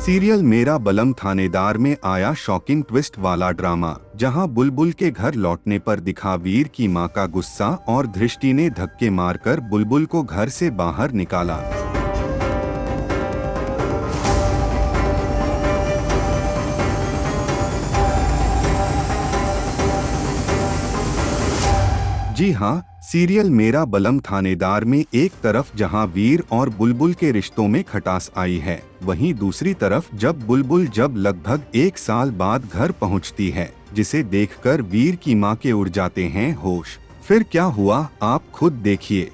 Serial मेरा बलम थानेदार में आया शॉकिंग ट्विस्ट वाला ड्रामा, जहां बुलबुल के घर लौटने पर दिखा वीर की मां का गुस्सा और दृष्टि ने धक्के मारकर बुलबुल को घर से बाहर निकाला। जी हाँ, सीरियल मेरा बलम थानेदार में एक तरफ जहां वीर और बुलबुल के रिश्तों में खटास आई है, वहीं दूसरी तरफ जब लगभग 1 साल बाद घर पहुंचती है, जिसे देखकर वीर की मां के उड़ जाते हैं होश। फिर क्या हुआ, आप खुद देखिए।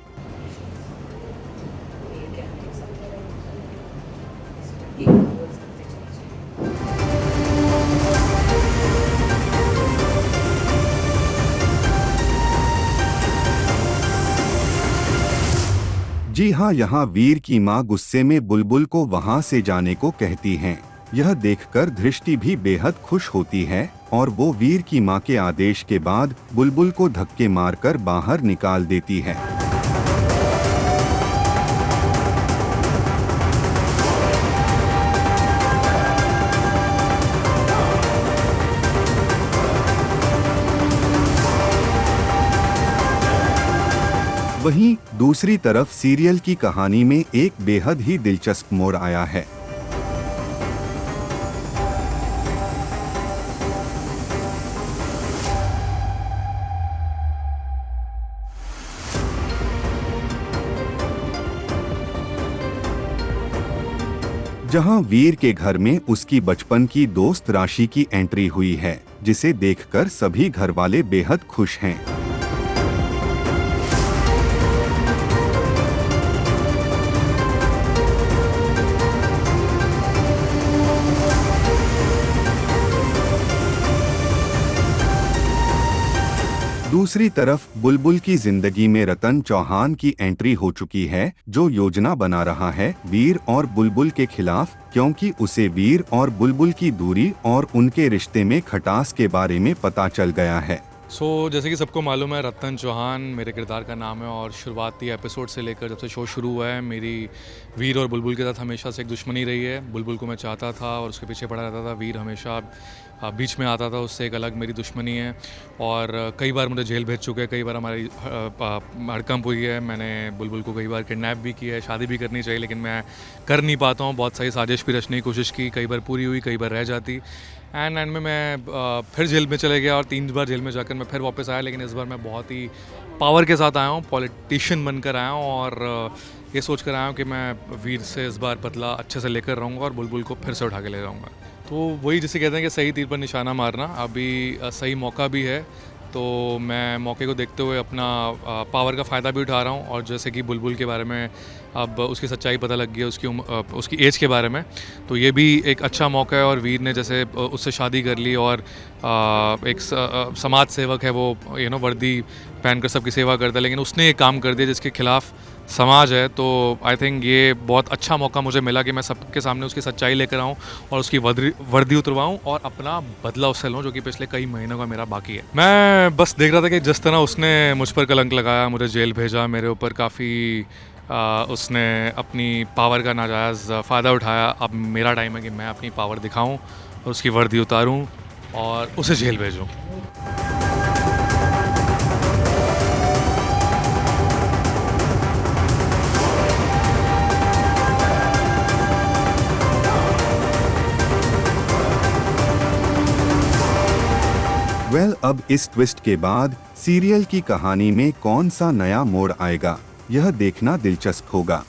जी हाँ, यहाँ वीर की माँ गुस्से में बुलबुल को वहाँ से जाने को कहती हैं। यह देखकर दृष्टि भी बेहद खुश होती है और वो वीर की माँ के आदेश के बाद बुलबुल को धक्के मारकर बाहर निकाल देती है। वहीं दूसरी तरफ सीरियल की कहानी में एक बेहद ही दिलचस्प मोड़ आया है। जहां वीर के घर में उसकी बचपन की दोस्त राशि की एंट्री हुई है, जिसे देखकर सभी घरवाले बेहद खुश हैं। दूसरी तरफ बुलबुल की जिंदगी में रतन चौहान की एंट्री हो चुकी है, जो योजना बना रहा है वीर और बुलबुल के खिलाफ, क्योंकि उसे वीर और बुलबुल की दूरी और उनके रिश्ते में खटास के बारे में पता चल गया है। जैसे कि सबको मालूम है, रतन चौहान मेरे किरदार का नाम है और शुरुआती एपिसोड से लेकर जब से शो शुरू हुआ है, मेरी वीर और बुलबुल के साथ हमेशा से एक दुश्मनी रही है। बुलबुल को मैं चाहता था और उसके पीछे पड़ा रहता था। वीर हमेशा बीच में आता था, उससे एक अलग मेरी दुश्मनी है और कई बार मुझे जेल भेज चुके हैं, कई बार हमारी हड़कंप हुई है। मैंने बुलबुल को कई बार किडनैप भी किया है, शादी भी करनी चाहिए लेकिन मैं कर नहीं पाता हूँ। बहुत सारी साजिश भी रचने की कोशिश की, कई बार पूरी हुई, कई बार रह जाती। एंड में मैं फिर जेल में चले गया और 3 बार जेल में जाकर मैं फिर वापस आया, लेकिन इस बार मैं बहुत ही पावर के साथ आया हूँ, पॉलिटिशियन बनकर आया हूँ और ये सोच कर आया हूँ कि मैं वीर से इस बार बदला अच्छे से लेकर रहूँगा और बुलबुल को फिर से उठा के ले जाऊँगा। तो वही जिसे कहते हैं कि सही तीर पर निशाना मारना, अभी सही मौका भी है, तो मैं मौके को देखते हुए अपना पावर का फ़ायदा भी उठा रहा हूँ। और जैसे कि बुलबुल के बारे में अब उसकी सच्चाई पता लग गई है, उसकी एज के बारे में, तो ये भी एक अच्छा मौका है। और वीर ने जैसे उससे शादी कर ली और एक समाज सेवक है, वो वर्दी पहनकर सबकी सेवा करता है, लेकिन उसने एक काम कर दिया जिसके खिलाफ समाज है। तो आई थिंक ये बहुत अच्छा मौका मुझे मिला कि मैं सबके सामने उसकी सच्चाई लेकर आऊँ और उसकी वर्दी उतरवाऊँ और अपना बदला उससे लूँ, जो कि पिछले कई महीनों का मेरा बाकी है। मैं बस देख रहा था कि जिस तरह उसने मुझ पर कलंक लगाया, मुझे जेल भेजा, मेरे ऊपर काफ़ी उसने अपनी पावर का नाजायज़ फ़ायदा उठाया। अब मेरा टाइम है कि मैं अपनी पावर दिखाऊं और उसकी वर्दी उतारूं और उसे जेल भेजूं। अब इस ट्विस्ट के बाद सीरियल की कहानी में कौन सा नया मोड़ आएगा, यह देखना दिलचस्प होगा।